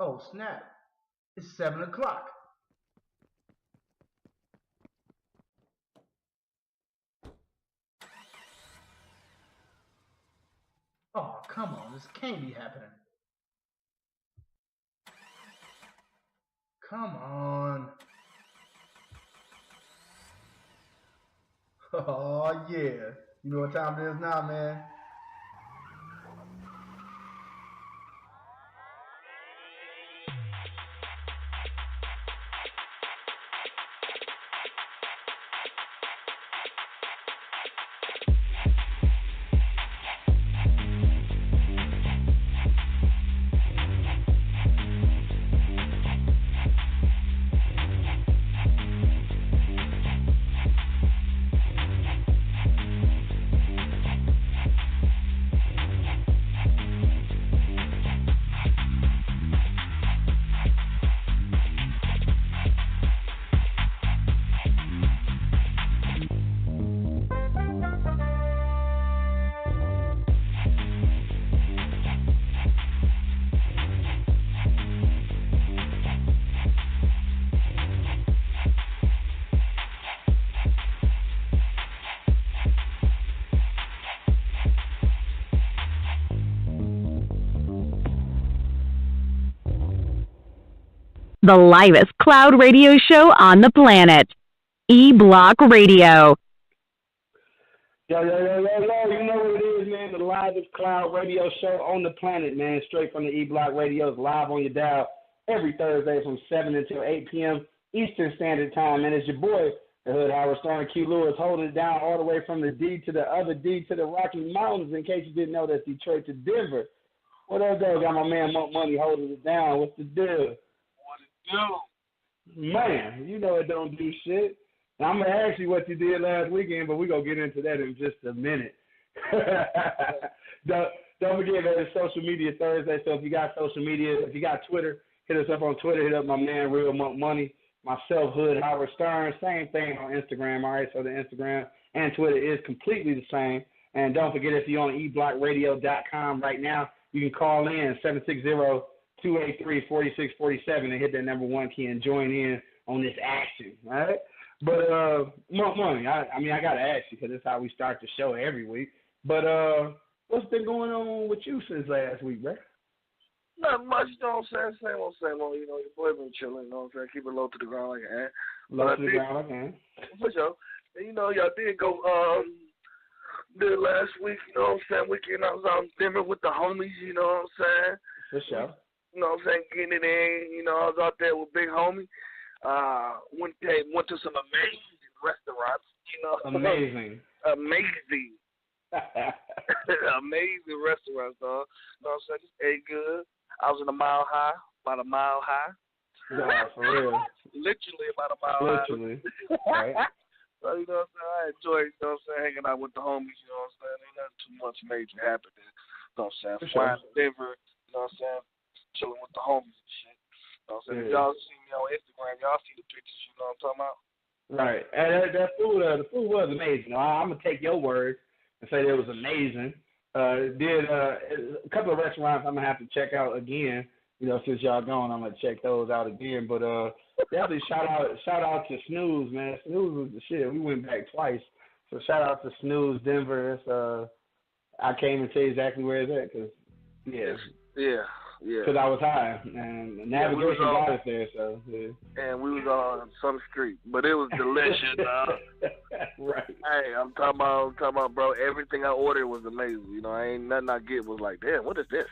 Oh, snap. It's 7 o'clock. Oh, come on. This can't be happening. Come on. Oh, yeah. You know what time it is now, man? The livest cloud radio show on the planet. E-Block Radio. Yo, you know what it is, man. The livest cloud radio show on the planet, man. Straight from the E-Block Radios, live on your dial every Thursday from 7 until 8 p.m. Eastern Standard Time. And it's your boy, the Hood Howard Stern, Q Lewis, holding it down all the way from the D to the other D to the Rocky Mountains. In case you didn't know, that's Detroit to Denver. What up, though? Got my man Monk Money holding it down. What's the deal? Man, you know it don't do shit. Now, I'm going to ask you what you did last weekend, but we're going to get into that in just a minute. don't forget that it's Social Media Thursday, so if you got social media, if you got Twitter, hit us up on Twitter, hit up my man Real Monk Money, myself, Hood Howard Stern, same thing on Instagram, all right? So the Instagram and Twitter is completely the same. And don't forget, if you're on eblockradio.com right now, you can call in 760-283-4647 and hit that number 1 key and join in on this action, all right? But, Monk Money, I got to ask you because that's how we start the show every week. But what's been going on with you since last week, bro? Not much, you know what I'm saying? Same old, you know, your boy been chilling, you know what I'm saying? Keep it low to the ground like an ant. Low to the ground like an ant. For sure. And, you know, y'all did go, did last week, you know what I'm saying? Weekend I was out in Denver with the homies, you know what I'm saying? For sure. You know what I'm saying? Getting it in, you know, I was out there with Big Homie. Went to some amazing restaurants, you know. Amazing. Amazing restaurants, dog. You know what I'm saying? Just ate good. I was in about a mile high. Yeah, for real. Literally about a mile high. Literally. Right. So, you know what I'm saying? I enjoyed, you know what I'm saying, hanging out with the homies, you know what I'm saying? Ain't nothing too much major happening. You know what I'm saying? Flying to Denver, you know what I'm saying? Chilling with the homies and shit. You know what I'm saying? If y'all see me on Instagram, y'all see the pictures, you know what I'm talking about? Right. And that food, the food was amazing. I'm going to take your word and say that it was amazing. Did a couple of restaurants I'm going to have to check out again. You know, since y'all gone, I'm going to check those out again. But definitely shout out to Snooze, man. Snooze was the shit. We went back twice. So shout out to Snooze, Denver. It's, I can't even tell you exactly where it's at because, Yeah. Because I was high, and navigation got us there, so. Yeah. And we was on some street, but it was delicious, Right. Hey, I'm talking about, bro, everything I ordered was amazing. You know, ain't nothing I get was like, damn, what is this?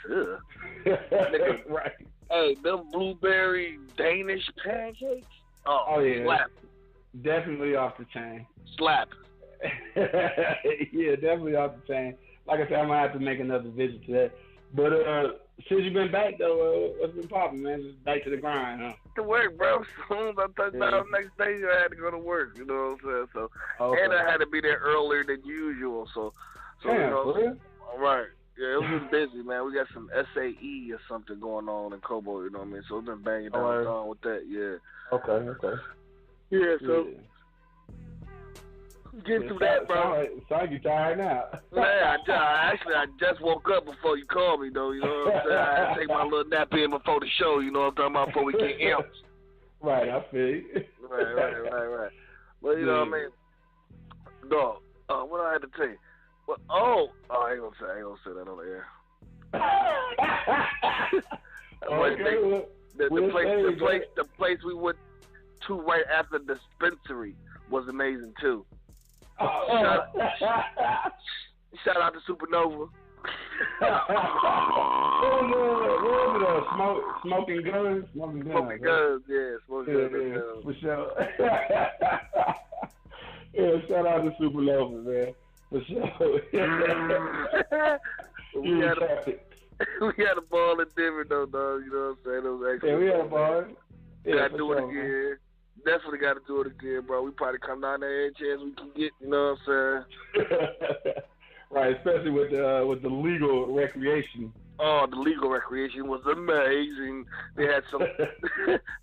Nigga, right. Hey, them blueberry Danish pancakes? Oh yeah. Slap. Definitely off the chain. Slap. Yeah, definitely off the chain. Like I said, I'm going to have to make another visit to that. But since you've been back, though, what's been popping, man? Just back to the grind, huh? To work, bro. As soon as I touched down the next day, I had to go to work, you know what I'm saying? So, and I had to be there earlier than usual, so damn, you know. for real? All right. Yeah, it was just busy, man. We got some SAE or something going on in Cobo, you know what I mean? So we've been banging down with that, yeah. Okay. Yeah, so Getting through that, bro. Sorry, you tired now. Man, I just woke up before you called me, though. You know what I'm saying? I had to take my little nap in before the show. You know what I'm talking about? Before we get amped. Right, I feel you. Right. But you know what I mean? Dog, what I had to tell you? Well, I ain't gonna say that on the air. The place we went to right after the dispensary was amazing too. Shout out to Supernova. Smoking guns. Smoking guns. For sure. Yeah, shout out to Supernova, man. For sure. We had a ball in Denver, though, dog. You know what I'm saying? It was actually, we had a ball. Gotta do it again. Definitely got to do it again, bro. We probably come down there any chance we can get. You know what I'm saying? Right, especially with the legal recreation. Oh, the legal recreation was amazing. They had some,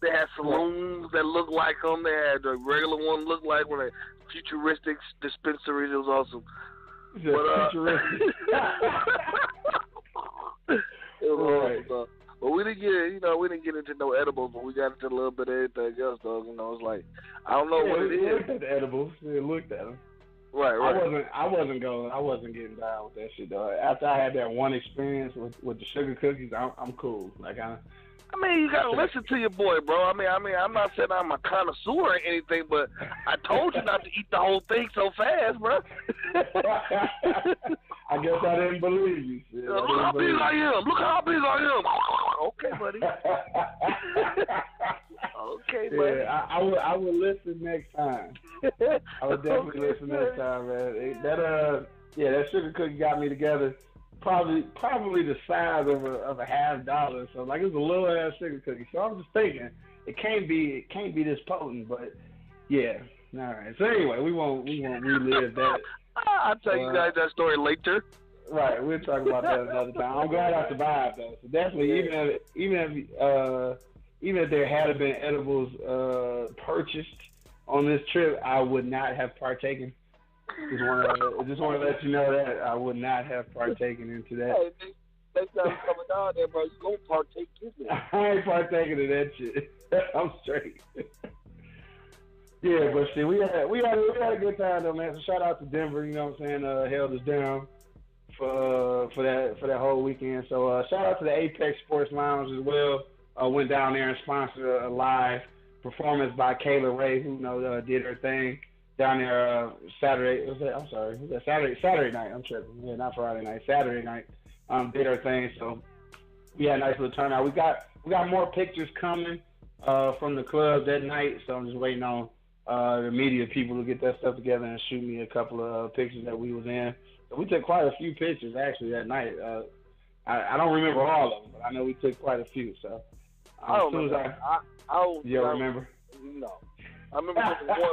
they had saloons that looked like them. They had the regular one look like one of futuristic dispensaries. It was awesome. Futuristic. It was awesome. But we didn't get into no edibles, but we got into a little bit of everything else, though. You know, it's like I don't know what it is. We looked at the edibles. We looked at them. Right. I wasn't getting down with that shit, though. After I had that one experience with the sugar cookies, I'm cool. Like I mean, you gotta listen to your boy, bro. I mean, I'm not saying I'm a connoisseur or anything, but I told you not to eat the whole thing so fast, bro. I guess I didn't believe you. Shit. Look how big I am. Look how big I am. Okay, buddy. Okay, buddy. Yeah, I will listen next time. I will definitely listen next time, man. That sugar cookie got me together. Probably the size of a $50. So like it was a little ass sugar cookie. So I'm just thinking it can't be this potent, but yeah. All right. So anyway, we won't relive that. I'll tell you guys that story later. Right, we'll talk about that another time. I'm glad I survived though. So definitely, even if there had been edibles purchased on this trip, I would not have partaken. Just want to let you know that I would not have partaken into that. Hey, next time you coming down there, bro, you gonna partake in it. I ain't partaking in that shit. I'm straight. Yeah, but shit, we had a good time though, man. So shout out to Denver, you know what I'm saying? Held us down for that whole weekend. So shout out to the Apex Sports Lounge as well. Went down there and sponsored a live performance by Kayla Ray, who did her thing down there Saturday. Saturday night. I'm tripping. Yeah, not Friday night. Saturday night. Did her thing. So we had a nice little turnout. We got more pictures coming from the club that night. So I'm just waiting on the media people to get that stuff together and shoot me a couple of pictures that we was in. So we took quite a few pictures actually that night. I don't remember all of them, but I know we took quite a few. So I don't remember. You don't remember? No, I remember taking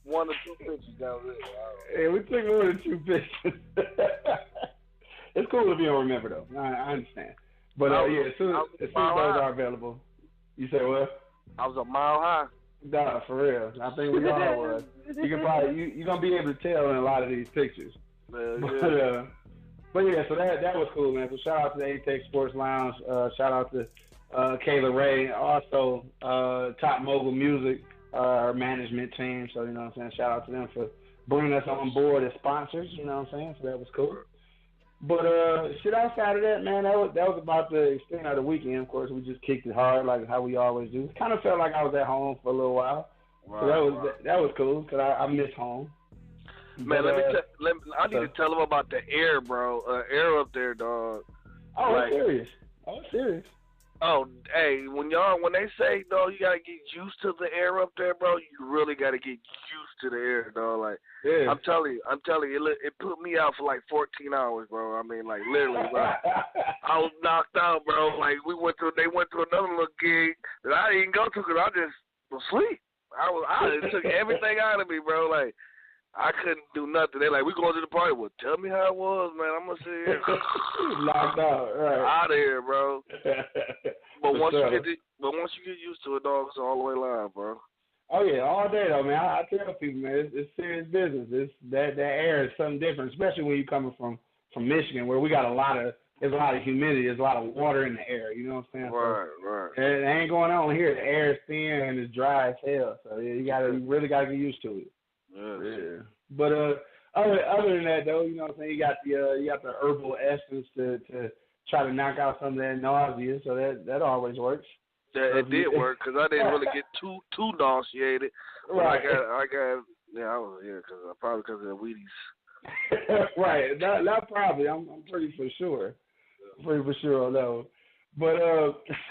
one or two pictures down there. Yeah, we took more than 2 pictures. It's cool if you don't remember though. I understand. But as soon as those are available, you say what? I was a mile high. Nah, for real. I think we all was. You can probably you're gonna be able to tell in a lot of these pictures. But yeah, so that was cool, man. So shout out to the Apex Sports Lounge. Shout out to Kayla Ray, also Top Mogul Music, our management team. So you know what I'm saying. Shout out to them for bringing us on board as sponsors. You know what I'm saying. So that was cool. But shit, outside of that, man, that was about the extent of the weekend. Of course, we just kicked it hard like how we always do. It kind of felt like I was at home for a little while. Right, so that was cool because I miss home. Man, I need to tell them about the air, bro. Air up there, dog. Oh, like, serious. Oh, hey, when they say, dog, you gotta get used to the air up there, bro. You really gotta get used to the air, dog. Like, yeah. I'm telling you, it put me out for like 14 hours, bro. I mean, like literally, bro. I was knocked out, bro. Like they went to another little gig that I didn't go to because I just was asleep. It took everything out of me, bro. Like, I couldn't do nothing. They're like, we going to the party. Well, tell me how it was, man. I'm going to sit here. Knocked out, right. Out of here, bro. But once you get used to it, dog, it's all the way live, bro. Oh yeah, all day though, man. I tell people, man, it's serious business. It's that air is something different, especially when you're coming from Michigan, where there's a lot of humidity, there's a lot of water in the air. You know what I'm saying? Right, so, right. It ain't going on here. The air is thin and it's dry as hell. So you really gotta get used to it. Yeah. But other than that though, you know what I'm saying? You got the herbal essence to try to knock out some of that nausea. So that always works. Yeah, it did work because I didn't really get too nauseated. Right. Probably because of the Wheaties. Right. Not probably. I'm pretty for sure. Pretty for sure on that one. But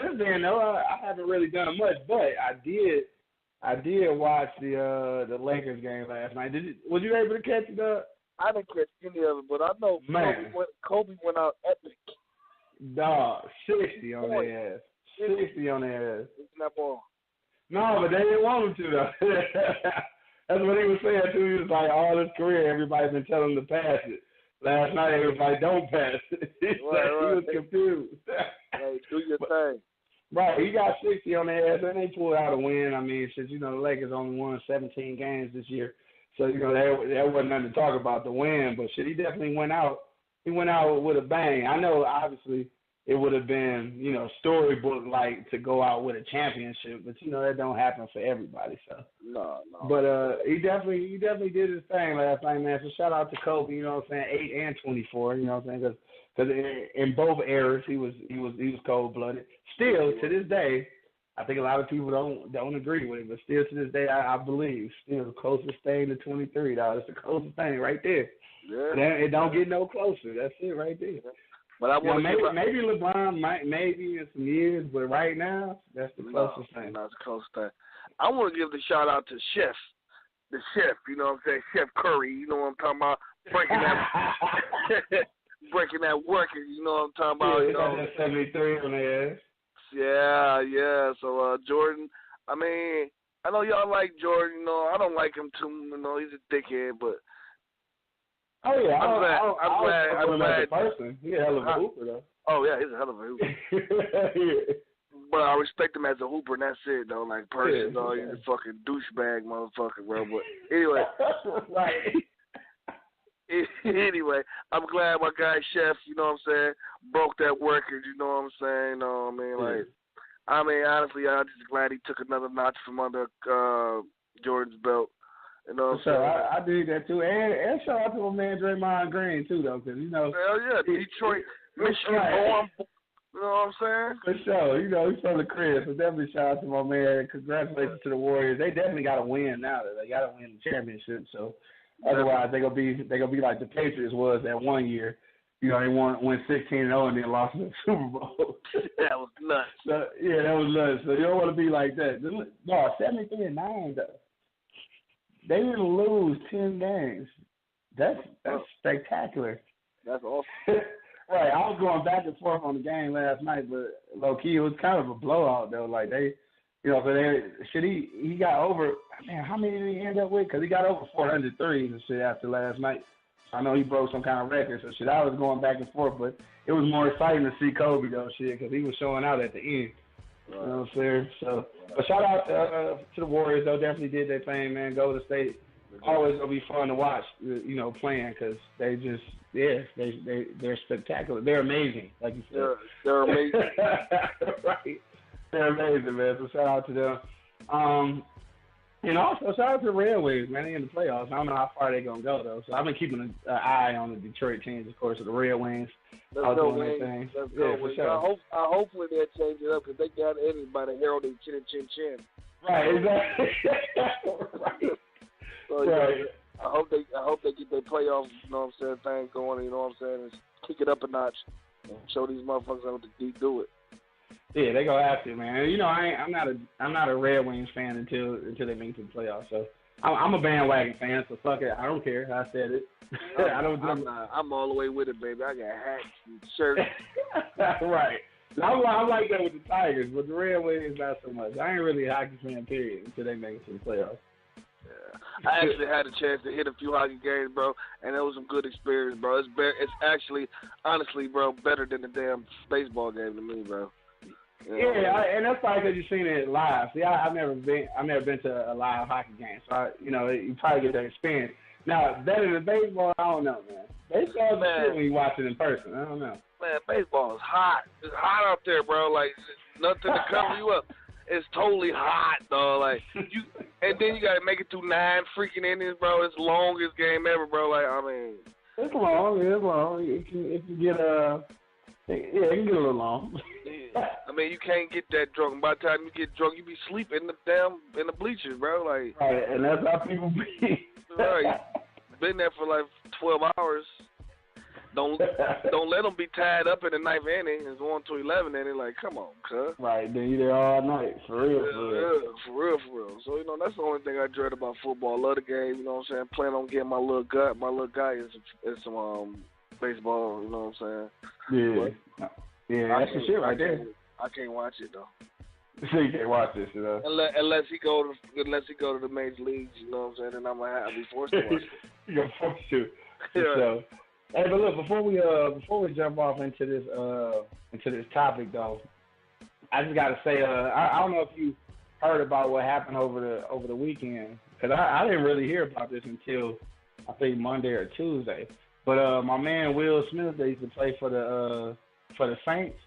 since then though, I haven't really done much. But I did watch the Lakers game last night. Was you able to catch it up? I didn't catch any of it, but I know Kobe went out epic. Dog, 60 on their ass. 60 on their ass. Isn't that ball? No, but they didn't want him to though. That's what he was saying too. He was like, all his career, everybody's been telling him to pass it. Last night, everybody don't pass it. He was confused. Hey, do your thing. Right, he got 60 on their ass, and they pulled out a win. I mean, since the Lakers only won 17 games this year, so there wasn't nothing to talk about the win. But he definitely went out. He went out with a bang. I know, obviously, it would have been storybook like to go out with a championship, but that don't happen for everybody. So no. But he definitely did his thing last night, man. So shout out to Kobe. You know what I'm saying? 8 and 24. You know what I'm saying? Because in both eras he was cold blooded. Still to this day, I think a lot of people don't agree with it, but still to this day, I believe still the closest thing to 23. Dog, it's the closest thing right there. Yeah. It don't get no closer. That's it right there. But I want maybe LeBron might maybe in some years, but right now that's the closest thing. That's the closest thing. I want to give the shout out to the chef. You know what I'm saying? Chef Curry. You know what I'm talking about? Breaking that work. You know what I'm talking about? Yeah, got that 73 on their ass. Yeah. So Jordan. I mean, I know y'all like Jordan. I don't like him too. He's a dickhead, but. Oh yeah, I'm glad. As a person. He's a hell of a hooper though. Oh yeah, he's a hell of a hooper. Yeah. But I respect him as a hooper, and that's it though. Like person, though, he's a fucking douchebag motherfucker, bro. But anyway, right. Anyway, I'm glad my guy Chef, you know what I'm saying, broke that record. You know what I'm saying? Honestly, I'm just glad he took another notch from under Jordan's belt. You know what I'm saying? I dig that too, and shout out to my man Draymond Green too, though, because Hell yeah, Detroit, Michigan born. You know what I'm saying? For sure, he's from the crib, so definitely shout out to my man. Congratulations to the Warriors. They definitely got to win now. They got to win the championship. So otherwise, they gonna be like the Patriots was that one year. They won 16-0 and then lost in the Super Bowl. That was nuts. So, yeah, that was nuts. So you don't want to be like that. No, 73-9 though. They didn't lose 10 games. That's spectacular. That's awesome. Right. I was going back and forth on the game last night, but low key it was kind of a blowout though. Like he got over. Man, how many did he end up with? Because he got over 400 threes and shit after last night. I know he broke some kind of record. So shit, I was going back and forth, but it was more exciting to see Kobe though, shit, because he was showing out at the end. You know what I'm saying? So, but shout out to the Warriors though. Definitely did their thing, man. Golden State always gonna be fun to watch. Playing because they just they're spectacular. They're amazing, like you said. They're amazing. Right. They're amazing, man. So shout out to them. And also shout out to the Red Wings, man. They in the playoffs. I don't know how far they're gonna go though. So I've been keeping an eye on the Detroit teams, of course, of the Red Wings. Let's go, Wings. For sure. Hopefully they'll change it up because they got anybody heralding chin. Right, exactly. Right. So, right. I hope they get their playoff, thing going. You know what I'm saying? And kick it up a notch and show these motherfuckers how to do it. Yeah, they gonna have to, man. I'm not a Red Wings fan until they make it to the playoffs. So I'm a bandwagon fan. So fuck it, I don't care. I said it. I'm all the way with it, baby. I got hats and shirts. Right. I'm like that with the Tigers, but the Red Wings not so much. I ain't really a hockey fan, period, until they make it to the playoffs. Yeah. I actually had a chance to hit a few hockey games, bro, and it was some good experience, bro. It's actually, honestly, bro, better than the damn baseball game to me, bro. Yeah, and that's probably because you've seen it live. See, I've never been to a live hockey game, so you probably get that experience. Now, better than baseball, I don't know, man. Baseball is good when you watch it in person. I don't know. Man, baseball is hot. It's hot out there, bro. Like nothing to cover you up. It's totally hot, though. Like and then you gotta make it through 9 freaking innings, bro. It's the longest game ever, bro. Like I mean, it's long. It's long. It can get it can get a little long. Yeah. I mean, you can't get that drunk. By the time you get drunk, you be sleeping in the bleachers, bro. Like, right, and that's how people be. Right, been there for like 12 hours. Don't let them be tied up in the 9th inning. It's 1-11, and they're like, come on, cuz. Right, then you there all night, for real. For real. So, that's the only thing I dread about football. I love the game, you know what I'm saying? Plan on getting my little guy is some baseball, you know what I'm saying? Yeah. Yeah, that's the shit right there. I can't watch it, though. So you can't watch this, Unless he go to the major leagues, you know what I'm saying? Then I'll be forced to watch it. You're forced to. So, hey, but look, before we jump off into this topic though, I just gotta say, I don't know if you heard about what happened over the weekend, because I didn't really hear about this until I think Monday or Tuesday. But my man Will Smith, that used to play for the Saints,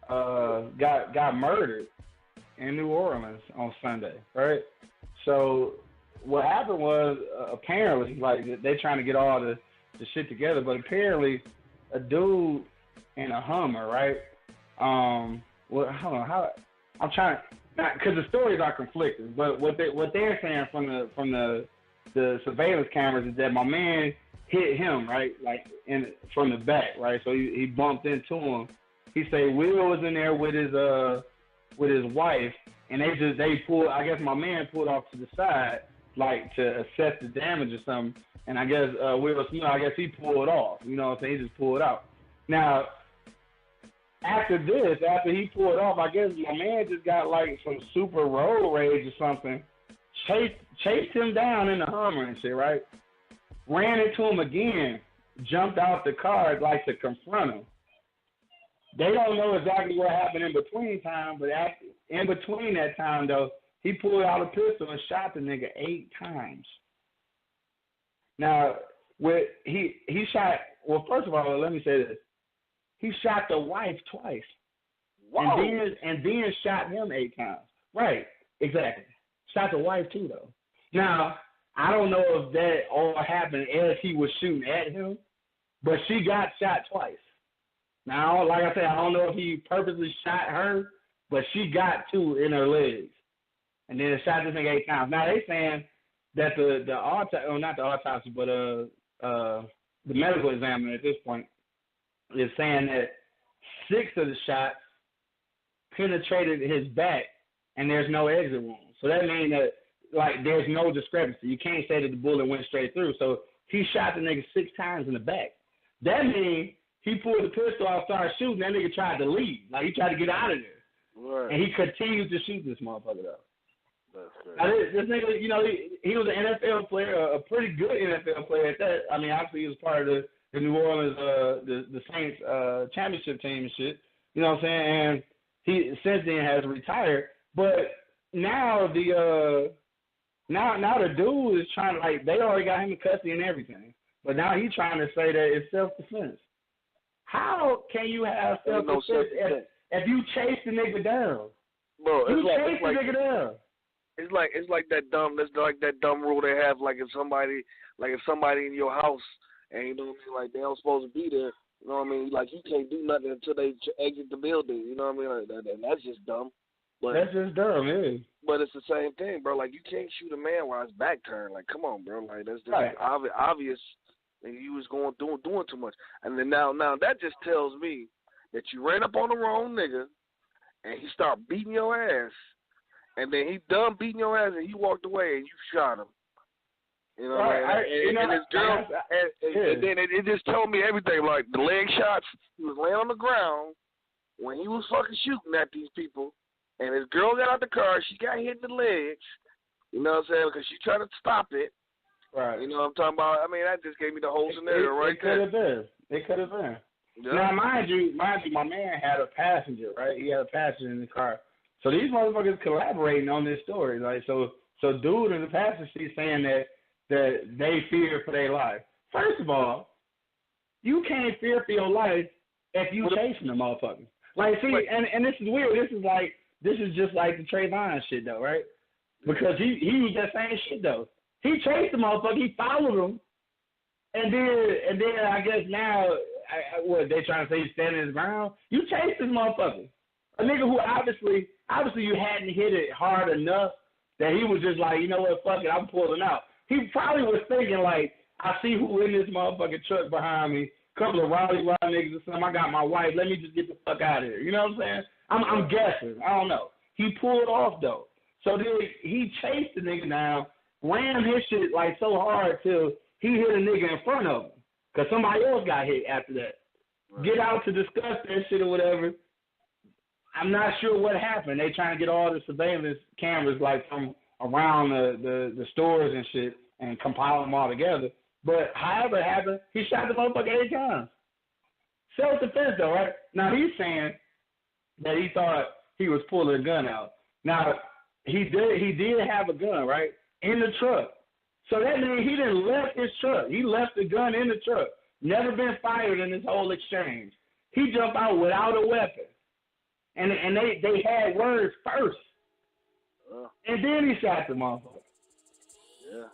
got murdered in New Orleans on Sunday, right? So what happened was apparently, like, they trying to get all the shit together, but apparently a dude in a Hummer, right? Well, hold on, how I'm trying, because the stories are conflicting, but what they're saying from the surveillance cameras is that my man hit him, right, like from the back, right? So he bumped into him. He say Will was in there with his wife, and they pulled. I guess my man pulled off to the side, like to assess the damage or something. And I guess Will Smith, he pulled off. You know what I'm saying? He just pulled out. Now, after he pulled off, I guess my man just got like some super road rage or something. Chased him down in the Hummer and shit, right? Ran into him again, jumped out the car like to confront him. They don't know exactly what happened in between time, but in between that time, though, he pulled out a pistol and shot the nigga 8 times. Now, he shot, well, first of all, let me say this. He shot the wife twice. Wow. And then shot him 8 times. Right, exactly. Shot the wife, too, though. Now, I don't know if that all happened as he was shooting at him, but she got shot twice. Now, like I said, I don't know if he purposely shot her, but she got 2 in her legs. And then shot this nigga 8 times. Now, they saying that the autopsy, or not the autopsy, but the medical examiner at this point is saying that 6 of the shots penetrated his back, and there's no exit wound. So that means that, like, there's no discrepancy. You can't say that the bullet went straight through. So he shot the nigga 6 times in the back. That means he pulled the pistol out, started shooting. That nigga tried to leave. Like, he tried to get out of there. Right. And he continued to shoot this motherfucker, though. Now, this nigga, he was an NFL player, a pretty good NFL player at that. I mean, obviously he was part of the New Orleans, the Saints championship team and shit. You know what I'm saying? And he since then has retired. But now the dude is trying to, like, they already got him in custody and everything. But now he's trying to say that it's self-defense. How can you have self-defense if you chase the nigga down? Bro, you chase the nigga down. It's like that dumb rule they have, like if somebody in your house and you know what I mean, like they don't supposed to be there, you know what I mean, like you can't do nothing until they exit the building, you know what I mean, like that, that's just dumb. But that's just dumb, yeah. But it's the same thing, bro. Like you can't shoot a man while his back turned. Like come on, bro. Like that's just right. Obvious. And you was doing too much. And then now that just tells me that you ran up on the wrong nigga and he started beating your ass. And then he done beating your ass, and he walked away, and you shot him. You know, right. And this girl, and then it just told me everything. Like the leg shots, he was laying on the ground when he was fucking shooting at these people, and his girl got out the car. She got hit in the legs. You know what I'm saying? Because she tried to stop it. Right. You know what I'm talking about? I mean, that just gave me the whole scenario right there. It could have been. Yeah. Now, mind you, my man had a passenger, right? He had a passenger in the car. So these motherfuckers collaborating on this story. Like, so dude in the passenger seat saying that they fear for their life. First of all, you can't fear for your life if you chasing the motherfucker. Like, see, and this is weird. This is just like the Trayvon shit, though, right? Because he was that same shit, though. He chased the motherfucker. He followed him. And then I guess now, what, they trying to say he's standing his ground? You chased this motherfucker. A nigga who obviously you hadn't hit it hard enough that he was just like, you know what, fuck it, I'm pulling out. He probably was thinking like, I see who in this motherfucking truck behind me, a couple of rowdy niggas or something, I got my wife, let me just get the fuck out of here. You know what I'm saying? I'm guessing. I don't know. He pulled off though. So then he chased the nigga down, ran his shit like so hard till he hit a nigga in front of him. Because somebody else got hit after that. Right. Get out to discuss that shit or whatever. I'm not sure what happened. They trying to get all the surveillance cameras like from around the stores and shit and compile them all together. But however it happened, he shot the motherfucker 8 times. Self-defense though, right? Now he's saying that he thought he was pulling a gun out. Now he did have a gun, right? In the truck. So that means he didn't left his truck. He left the gun in the truck. Never been fired in this whole exchange. He jumped out without a weapon. And they had words first. And then he shot the motherfucker. Yeah.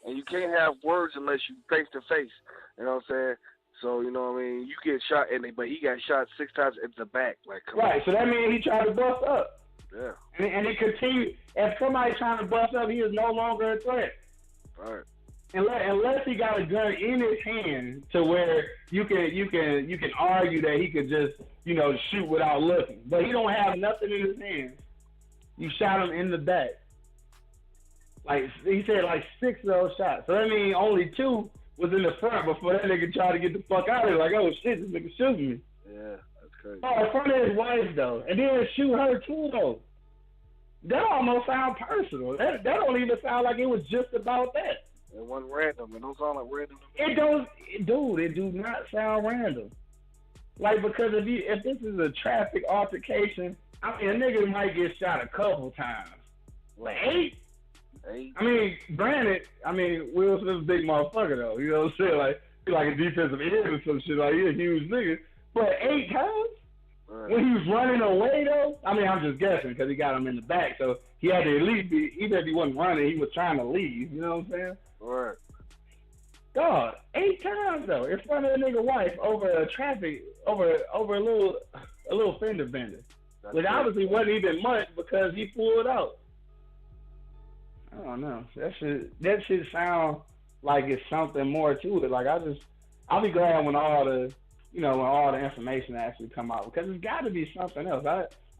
And you can't have words unless you face to face. You know what I'm saying? So, you know what I mean? You get shot but he got shot 6 times in the back. Like, right, so that means he tried to bust up. Yeah. And he continued. If somebody's trying to bust up, he is no longer a threat. Right. Unless he got a gun in his hand to where you can argue that he could just, you know, shoot without looking. But he don't have nothing in his hands. You shot him in the back. Like he said, like 6 of those shots. So that means only 2 was in the front before that nigga tried to get the fuck out of there. Like, oh shit, this nigga shooting me. Yeah, that's crazy. Oh, in front of his wife though, and then shoot her too though. That almost sound personal. That don't even sound like it was just about that. It wasn't random. It don't sound like random. It do not sound random. Like, because if this is a traffic altercation, I mean, a nigga might get shot a couple times. Like 8? I mean, granted, Will Smith's a big motherfucker though. You know what I'm saying? Like, he's like a defensive end or some shit. Like, he's a huge nigga. But 8 times? Right. When he was running away though? I mean, I'm just guessing because he got him in the back. So he had to at least be, even if he wasn't running, he was trying to leave. You know what I'm saying? Right. God, 8 times though, in front of a nigga wife over a traffic, over a little fender bender. Which obviously wasn't even much because he pulled out. I don't know. That shit sound like it's something more to it. Like I'll be glad when all the information actually come out because it's got to be something else.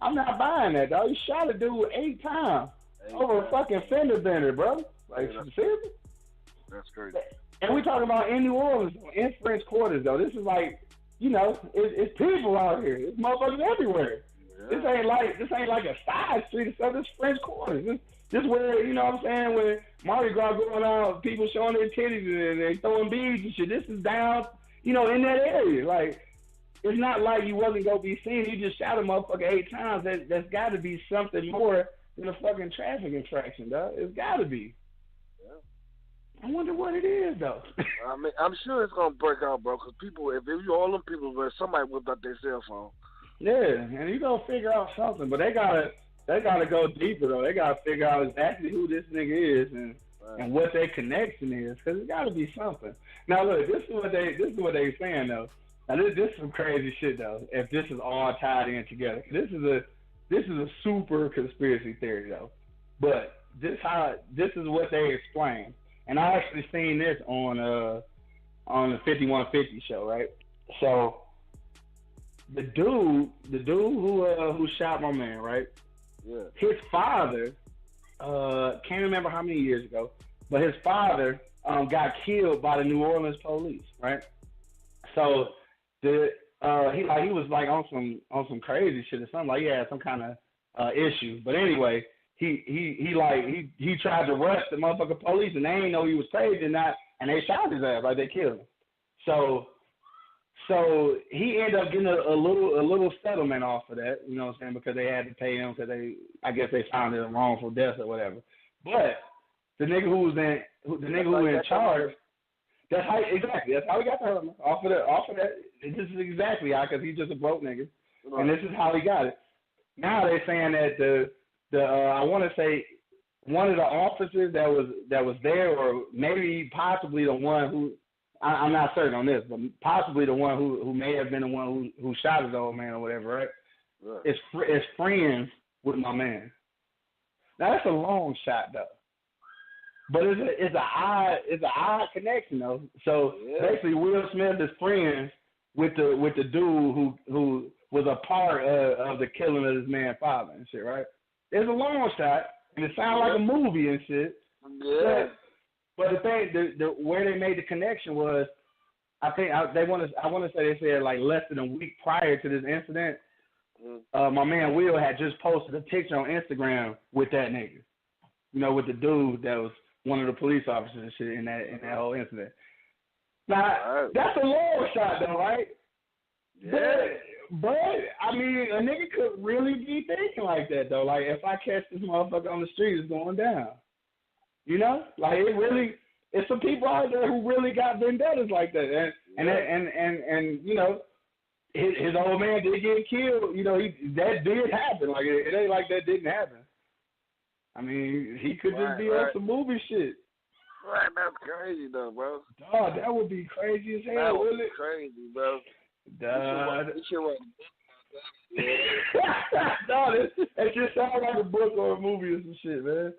I'm not buying that, dog. You shot a dude 8 times over a fucking fender bender, bro. Like, seriously? That's crazy. And we talking about in New Orleans, in French Quarters, though. This is like, you know, it's people out here. It's motherfuckers everywhere. Yeah. This ain't like a side street or something. It's French Quarters. This where, you know what I'm saying, when Mardi Gras going on, people showing their titties and they throwing beads and shit. This is down, you know, in that area. Like, it's not like you wasn't going to be seen. You just shot a motherfucker 8 times. That's got to be something more than a fucking traffic infraction, dog. It's got to be. I wonder what it is, though. I mean, I'm sure it's gonna break out, bro. Cause people, if you all them people, where somebody whipped out their cell phone. Yeah, and you gonna figure out something, but they gotta go deeper though. They gotta figure out exactly who this nigga is and what their connection is, cause it gotta be something. Now look, this is what they saying though. Now this is some crazy shit though. If this is all tied in together, this is a super conspiracy theory though. But this is what they explain. And I actually seen this on the 5150 show, right? So the dude who shot my man, right? Yeah. His father, can't remember how many years ago, but his father got killed by the New Orleans police, right? So he was like on some crazy shit or something, like he had some kind of issue. But anyway, he tried to rush the motherfucking police and they ain't know he was crazy and they shot his ass, like they killed him. So So he ended up getting a little settlement off of that, you know what I'm saying, because they had to pay him because I guess they found it a wrongful death or whatever. But the nigga who was in charge, that's how he got the hurt off of that. This is exactly how, because he's just a broke nigga, and this is how he got it. Now they're saying that the I want to say one of the officers that was there, or maybe possibly the one who, I'm not certain on this, but possibly the one who may have been the one who shot his old man or whatever, right? Is friends with my man. Now that's a long shot though, but it's an odd connection though. So basically, Will Smith is friends with the dude who was a part of the killing of this man's father and shit, right? It's a long shot, and it sounds like a movie and shit. Yeah. But the thing, the where they made the connection was, I want to say they said like less than a week prior to this incident, my man Will had just posted a picture on Instagram with that nigga, you know, with the dude that was one of the police officers and shit in that whole incident. Now that's a long shot though, right? Yeah. But I mean, a nigga could really be thinking like that though. Like, if I catch this motherfucker on the street, it's going down. You know, like it's some people out there who really got vendettas like that, and you know, his old man did get killed. You know, that did happen. Like, it ain't like that didn't happen. I mean, he could just be on some movie shit. Right, that's crazy though, bro. Dog, that would be crazy as hell. That would be crazy, bro. Dog. You should write No, it just sounds like a book or a movie or some shit, man.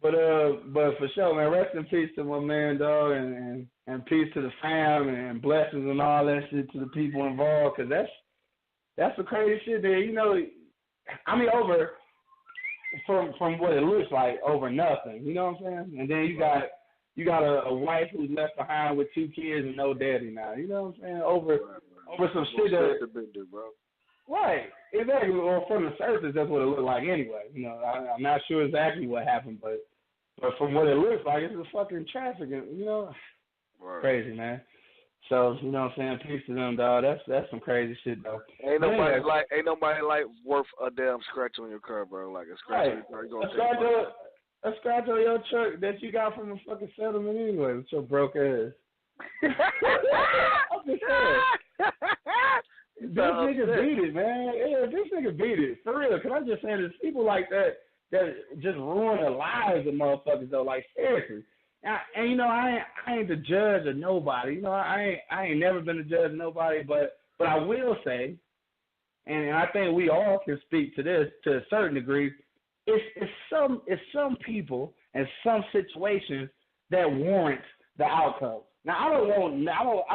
But for sure, man, rest in peace to my man, dog, and peace to the fam, and blessings and all that shit to the people involved, because that's the crazy shit there. You know, I mean, over from what it looks like, over nothing. You know what I'm saying? And then you got a wife who's left behind with 2 kids and no daddy now. You know what I'm saying? Over some shit that. Right, exactly. Or from the surface, that's what it looked like anyway. You know, I'm not sure exactly what happened, but from what it looks like, it's a fucking trafficking. You know, crazy, man. So, you know what I'm saying? Peace to them, dog. That's some crazy shit, though. Ain't nobody worth a damn scratch on your car, bro. Like a scratch on your car. A scratch on your truck that you got from a fucking settlement anyway with your broke ass. I'm just saying. This nigga beat it, man. Yeah, this nigga beat it. For real. Can I just say there's people like that just ruin the lives of motherfuckers, though. Like, seriously. And you know, I ain't the judge of nobody. You know, I ain't never been the judge of nobody, but I will say, and I think we all can speak to this to a certain degree, it's some people and some situations that warrant the outcome. Now, I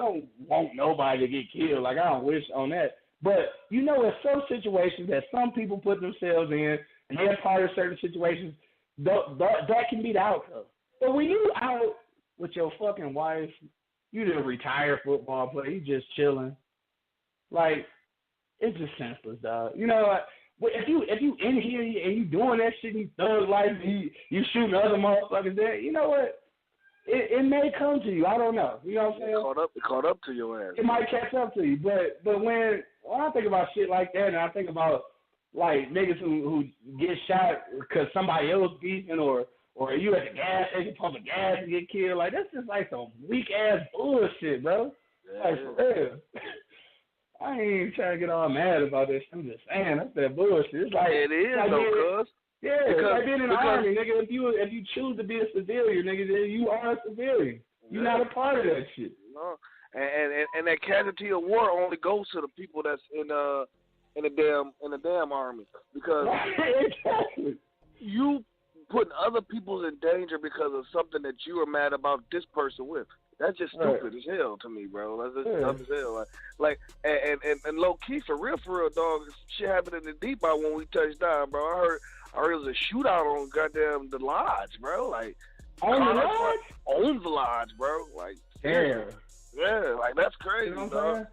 don't want nobody to get killed. Like, I don't wish on that. But, you know, in some situations that some people put themselves in, and they're part of certain situations, that can be the outcome. But when you out with your fucking wife, you the retired football player, you just chilling. Like, it's just senseless, dog. You know, if you in here and you doing that shit, you thug life, you shooting other motherfuckers there, you know what? It may come to you. I don't know. You know what I'm saying? It caught up to your ass. It might catch up to you. But when I think about shit like that, and I think about like niggas who get shot because somebody else beefing, or you at the gas station pumping gas and get killed, like that's just like some weak ass bullshit, bro. Yeah. Like, for real. I ain't even trying to get all mad about this. I'm just saying that's that bullshit. It's like it is, like though, cuz. Yeah, it's like being in the army, nigga. If you choose to be a civilian, nigga, then you are a civilian. You're not a part of that shit. No, and that casualty of war only goes to the people that's in the damn army, because exactly. You putting other people in danger because of something that you are mad about this person with. That's just stupid as hell to me, bro. That's just dumb as hell. Like and low key for real, dog. Shit happened in the deep out when we touched down, bro. I heard it was a shootout on goddamn the lodge, bro. Like on the lodge? On the lodge, bro. Like damn. Yeah, like that's crazy, you know dog.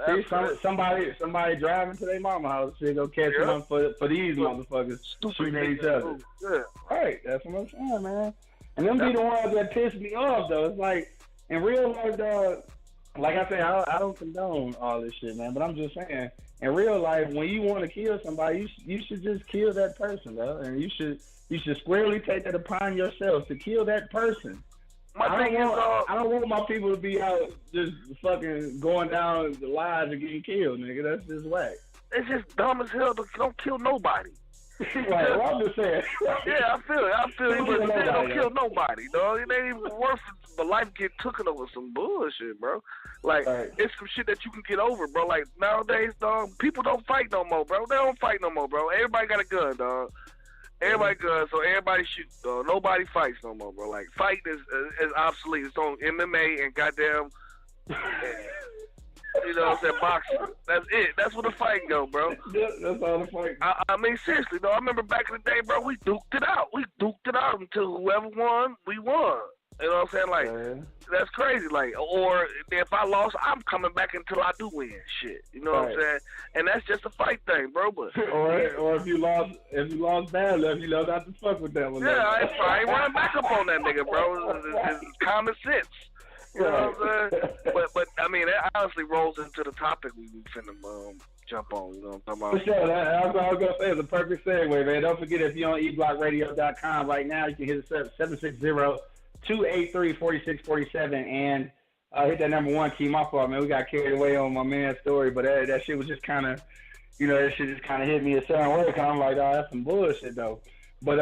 See, somebody driving to their mama house, shit go catch them for these motherfuckers shooting at each other. Yeah. Right, that's what I'm saying, man. And them be the ones that piss me off, though. It's like, in real life, dog, like I said, I don't condone all this shit, man. But I'm just saying, in real life, when you want to kill somebody, you should just kill that person, bro. And you should squarely take that upon yourself to kill that person. I don't want my people to be out just fucking going down the lives and getting killed, nigga. That's just whack. It's just dumb as hell. Don't kill nobody. Right, well, I'm just saying. Yeah, I feel it, but still don't kill nobody, dog. It ain't even worth the life get taken over some bullshit, bro. Like, it's some shit that you can get over, bro. Like, nowadays, dog, people don't fight no more, bro. They don't fight no more, bro. Everybody got a gun, dog. Everybody good, so everybody shoots, though. Nobody fights no more, bro. Like, fighting is obsolete. It's on MMA and goddamn, you know what I'm saying, boxing. That's it. That's where the fight go, bro. That's all the fight. I mean, seriously, though. I remember back in the day, bro, we duked it out. We duked it out until whoever won, we won. You know what I'm saying? Like, that's crazy. Like, or if I lost, I'm coming back until I do win. Shit. You know what I'm saying? And that's just a fight thing, bro. But or if you lost bad enough, you know not to fuck with that one. Yeah, I ain't running back up on that nigga, bro. It's common sense. You know what I'm saying? But I mean, that honestly rolls into the topic we finna jump on. You know what I'm talking about? For sure. I was gonna say it's a perfect segue, man. Don't forget, if you're on eblockradio.com right now, you can hit us up 760-283-4647 and hit that number 1 key. My fault, man. We got carried away on my man's story, but that shit was just kind of, you know, that shit just kind of hit me a certain way. Cause I'm like, oh, that's some bullshit though. But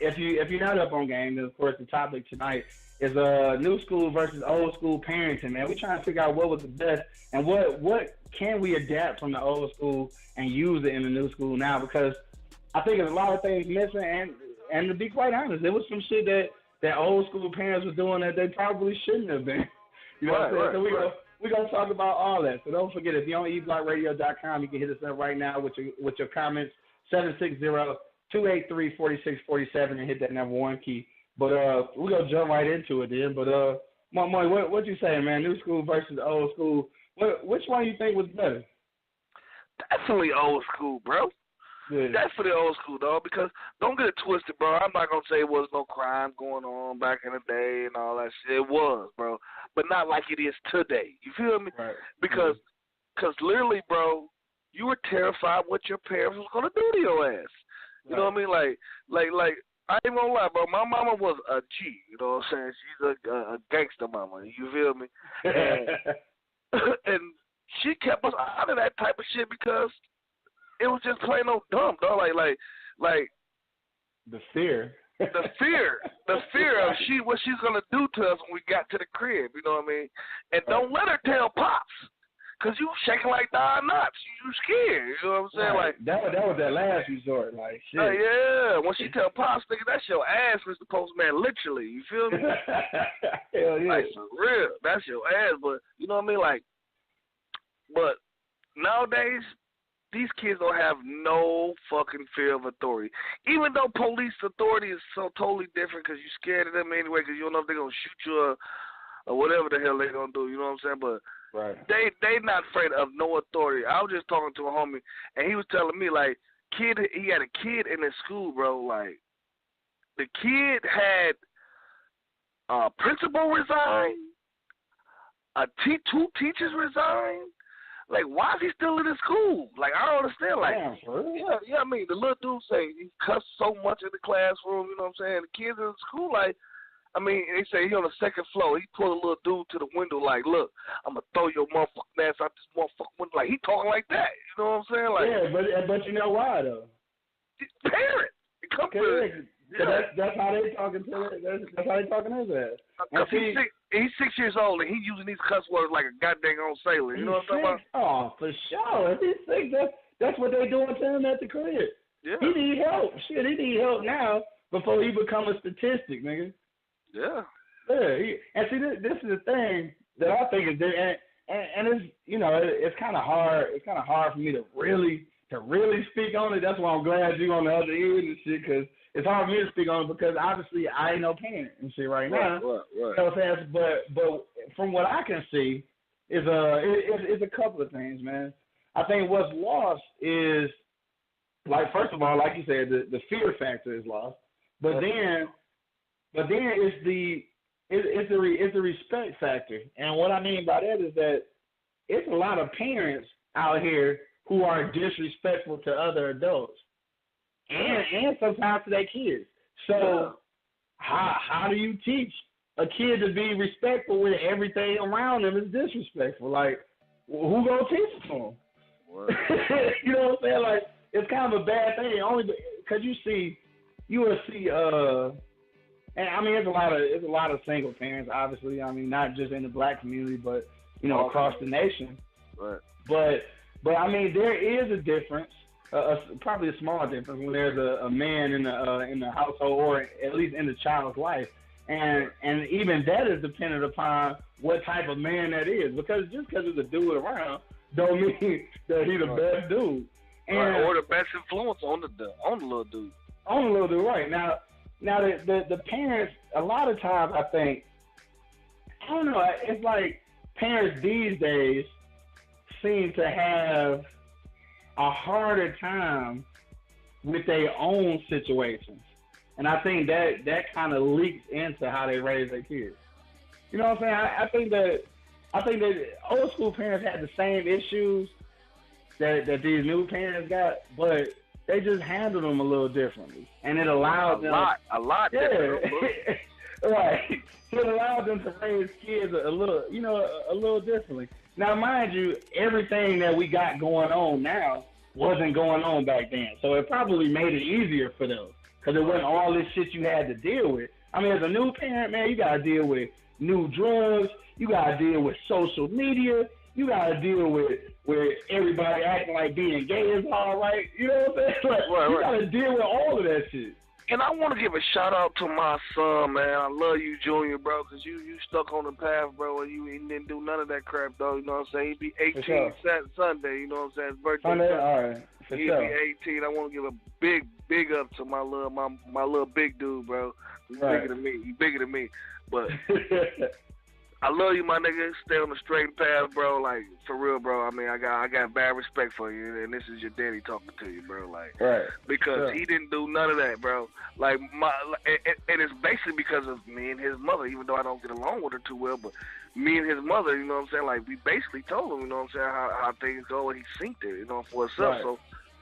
if you're not up on game, then of course the topic tonight is new school versus old school parenting, man. We're trying to figure out what was the best and what can we adapt from the old school and use it in the new school now, because I think there's a lot of things missing, and to be quite honest, there was some shit that old school parents were doing that they probably shouldn't have been. You know what I'm saying? So we're going to talk about all that. So don't forget, if you're on eblockradio.com, you can hit us up right now with your comments, 760-283-4647, and hit that number 1 key. But we're going to jump right into it then. But, Moy, what you saying, man? New school versus old school. Which one you think was better? Definitely old school, bro. Yeah. Definitely old school, dog, because don't get it twisted, bro. I'm not going to say it was no crime going on back in the day and all that shit. It was, bro, but not like it is today. You feel me? Right. Because literally, bro, you were terrified what your parents was going to do to your ass. You know what I mean? Like, I ain't gonna lie, bro. My mama was a G. You know what I'm saying? She's a gangster mama. You feel me? And she kept us out of that type of shit because it was just plain old dumb, dog. Like the fear. The fear of what she's gonna do to us when we got to the crib. You know what I mean? And don't let her tell pops. Cause you shaking like Don Knotts. You scared. You know what I'm saying? Right. Like that was that last resort. Like shit. Yeah. When she tell pops, nigga, that's your ass, Mr. Postman. Literally. You feel me? Hell yeah. Like for real. That's your ass. But you know what I mean? Like, but nowadays these kids don't have no fucking fear of authority. Even though police authority is so totally different, because you're scared of them anyway, because you don't know if they're gonna shoot you or whatever the hell they're gonna do. You know what I'm saying? But right. They not afraid of no authority. I was just talking to a homie, and he was telling me, like, he had a kid in his school, bro. Like, the kid had a principal resign, two teachers resign. Like, why is he still in his school? Like, I don't understand. Like, yeah, I mean, the little dude say he cussed so much in the classroom. You know what I'm saying? The kids in the school, like, I mean, they say he on the second floor. He pulled a little dude to the window like, look, I'm going to throw your motherfucking ass out this motherfucking window. Like, he talking like that. You know what I'm saying? Like, yeah, but you know why, though? Parent. That's how they talking to it. That's how they talking to his ass. He's 6 years old, and he's using these cuss words like a goddamn old sailor. You know what I'm talking about? Oh, for sure. If he's 6, that's what they doing to him at the crib. Yeah. He need help. Shit, he need help now before he become a statistic, nigga. Yeah. Yeah. And see, this is the thing that I think is there, and it's, you know, it's kind of hard. It's kind of hard for me to really speak on it. That's why I'm glad you on the other end and shit, because it's hard for me to speak on it because obviously I ain't no parent and shit right now. Right. You know what I'm saying? But from what I can see is it's a couple of things, man. I think what's lost is, like, first of all, like you said, the fear factor is lost. But then it's the it's a respect factor, and what I mean by that is that it's a lot of parents out here who are disrespectful to other adults, and sometimes to their kids. So how do you teach a kid to be respectful when everything around them is disrespectful? Like, who gonna teach it to them? You know what I'm saying? Like, it's kind of a bad thing, only because you will see, and I mean, it's a lot of single parents, obviously. I mean, not just in the black community, but across the nation. Right. But I mean, there is a difference, probably a small difference when there's a man in the household, or at least in the child's life, and even that is dependent upon what type of man that is. Because just because there's a dude around, don't mean that he's the best dude. And, or the best influence on the little dude. On the little dude, right. Now the parents, a lot of times, I think, I don't know, it's like parents these days seem to have a harder time with their own situations. And I think that kind of leaks into how they raise their kids. You know what I'm saying? I think that old school parents had the same issues that these new parents got, but they just handled them a little differently, and it allowed them a lot different. Right. It allowed them to raise kids a little differently. Now, mind you, everything that we got going on now wasn't going on back then, so it probably made it easier for them because it wasn't all this shit you had to deal with. I mean, as a new parent, man, you gotta deal with new drugs. You gotta deal with social media. You gotta deal with everybody acting like being gay is all right. You know what I'm saying? Like, you gotta deal with all of that shit. And I want to give a shout out to my son, man. I love you, Junior, bro, because you stuck on the path, bro, and you didn't do none of that crap, though. You know what I'm saying? He be 18 Sunday. You know what I'm saying? His birthday Sunday, all right. For He'll sure. be 18. I want to give a big up to my little big dude, bro. He's bigger than me. He's bigger than me, but. I love you, my nigga. Stay on the straight path, bro. Like, for real, bro. I mean, I got bad respect for you, and this is your daddy talking to you, bro. Like, because he didn't do none of that, bro. Like, and it's basically because of me and his mother, even though I don't get along with her too well, but me and his mother, you know what I'm saying? Like, we basically told him, you know what I'm saying, how things go, and he synced it, you know, for himself. Right. So,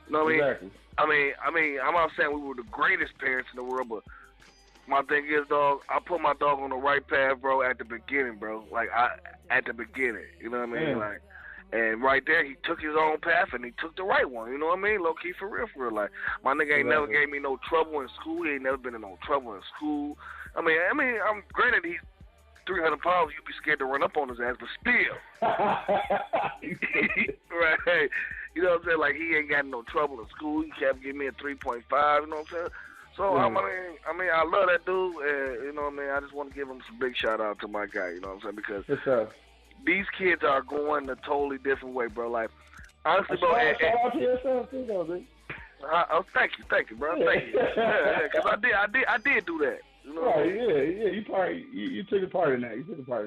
you know what I mean? Exactly. I mean, I'm not saying we were the greatest parents in the world, but my thing is, dog, I put my dog on the right path, bro, at the beginning, bro. Like, at the beginning, you know what I mean? Yeah. Like, and right there, he took his own path, and he took the right one, you know what I mean? Low-key, for real. Like, my nigga ain't never gave me no trouble in school. He ain't never been in no trouble in school. I mean, I'm granted he's 300 pounds. You'd be scared to run up on his ass, but still. Right. You know what I'm saying? Like, he ain't got no trouble in school. He kept giving me a 3.5, you know what I'm saying? So, I mean, I love that dude, and, you know what I mean, I just want to give him some big shout-out to my guy, you know what I'm saying, because these kids are going a totally different way, bro. Like, honestly, bro. Shout out to yourself, too, though, dude. Oh, thank you, bro. Thank you. Because I did do that. You know what I mean? Yeah. You took a part in that.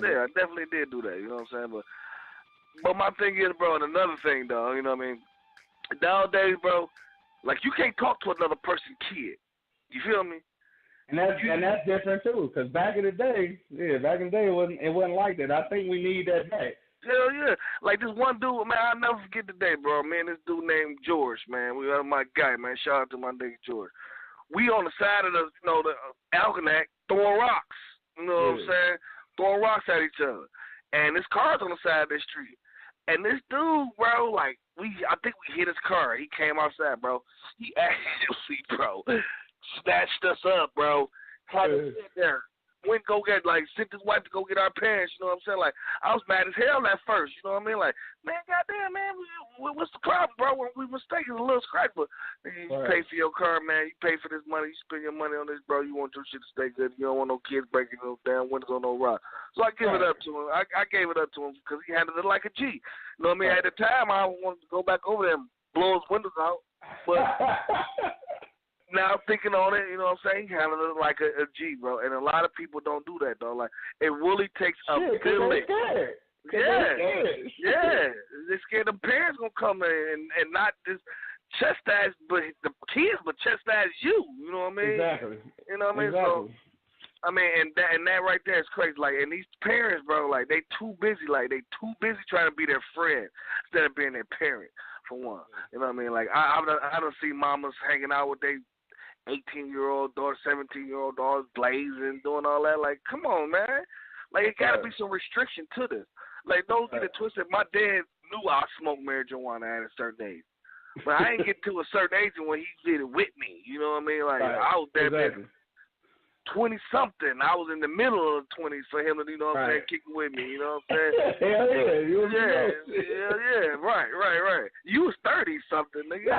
Yeah, I definitely did do that, you know what I'm saying? But my thing is, bro, and another thing, though, you know what I mean? Nowadays, bro, like, you can't talk to another person's kid. You feel me? And that's different too, because back in the day, it wasn't like that. I think we need that back. Hell yeah. Like this one dude, man, I'll never forget the day, bro. Man, this dude named George, man. We are my guy, man. Shout out to my nigga George. We on the side of the, the Algonac throwing rocks. You know what I'm saying? Throwing rocks at each other. And this car's on the side of the street. And this dude, bro, like, I think we hit his car. He came outside, bro. He actually, bro, snatched us up, bro. Had to sit there. Went sent his wife to go get our parents, you know what I'm saying? Like, I was mad as hell at first, you know what I mean? Like, man, goddamn, man, what's the problem, bro? We mistaken a little scratch, but you pay for your car, man. You pay for this money. You spend your money on this, bro. You want your shit to stay good. You don't want no kids breaking no damn windows on no rock. So I give it up to him. I gave it up to him because he handled it like a G. You know what I mean? At the time, I wanted to go back over there and blow his windows out, but... Now thinking on it, you know what I'm saying? He handled it like a G, bro. And a lot of people don't do that, though. Like, it really takes a good lick. Yeah. They're scared the parents gonna come in and not just chastise the kids, but chastise you. You know what I mean? Exactly. You know what I mean? Exactly. So I mean, and that right there is crazy. Like, and these parents, bro, like they too busy. Like they too busy trying to be their friend instead of being their parent. For one, you know what I mean? Like I don't see mamas hanging out with their 18-year-old daughter, 17-year-old daughters, blazing, doing all that. Like, come on, man. Like, it gotta be some restriction to this. Like, don't get it twisted. My dad knew I smoked marijuana at a certain age, but I didn't get to a certain age when he did it with me. You know what I mean? Like, I was there. Exactly. 20-something. I was in the middle of the 20s for him to, you know what I'm saying, kick with me, you know what I'm saying? Hell yeah, right. You was 30-something, nigga.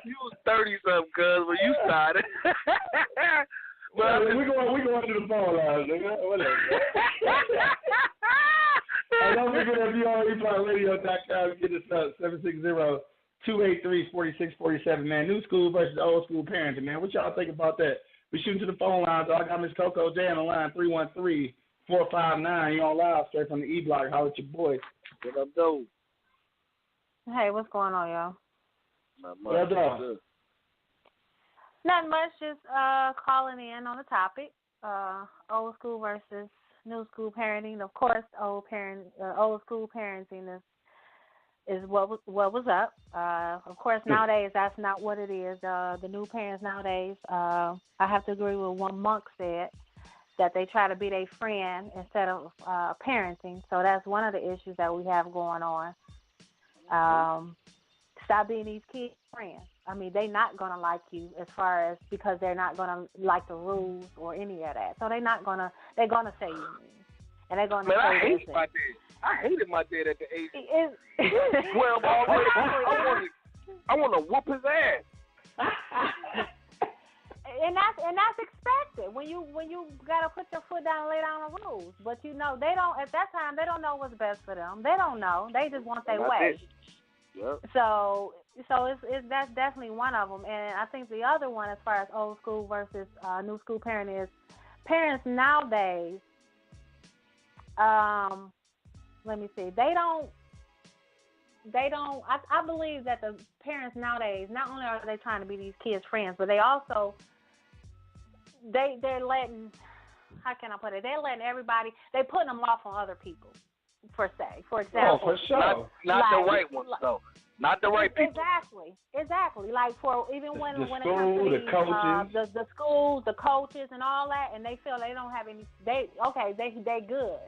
You was 30-something, cuz, when you started. Well, we going to the phone lines, nigga. Whatever. Don't forget if you on eblockradio.com, get us up, 760-283-4647, man. New school versus old school parenting, man. What y'all think about that? We shooting to the phone lines. I got Miss Coco J on the line, 313-459. You on live straight from the E-Block. Holla at your boy. What up, though? Hey, what's going on, y'all? Not much. What up, Not much, just calling in on the topic, old school versus new school parenting. Of course, old school parenting is what was up. Of course, nowadays that's not what it is. The new parents nowadays, I have to agree with what Monk said, that they try to be their friend instead of parenting. So that's one of the issues that we have going on. Stop being these kids' friends. I mean, they're not going to like you because they're not going to like the rules or any of that. So they're going to say you mean. And they're going to say I hated my dad at the age of 12 already. I want to whoop his ass. And that's expected when you gotta put your foot down and lay down the rules. But they don't at that time. They don't know what's best for them. They don't know. They just want their way. Yep. So that's definitely one of them. And I think the other one, as far as old school versus new school parenting, is parents nowadays. Let me see. They don't. I believe that the parents nowadays, not only are they trying to be these kids' friends, but they also they're letting. How can I put it? They're letting everybody. They're putting them off on other people. For example. Oh, for sure. Not the right ones, though. Not the right people. Exactly. Like for even when the it comes school, to the coaches, the schools, the coaches, and all that, and they feel they don't have any. They good,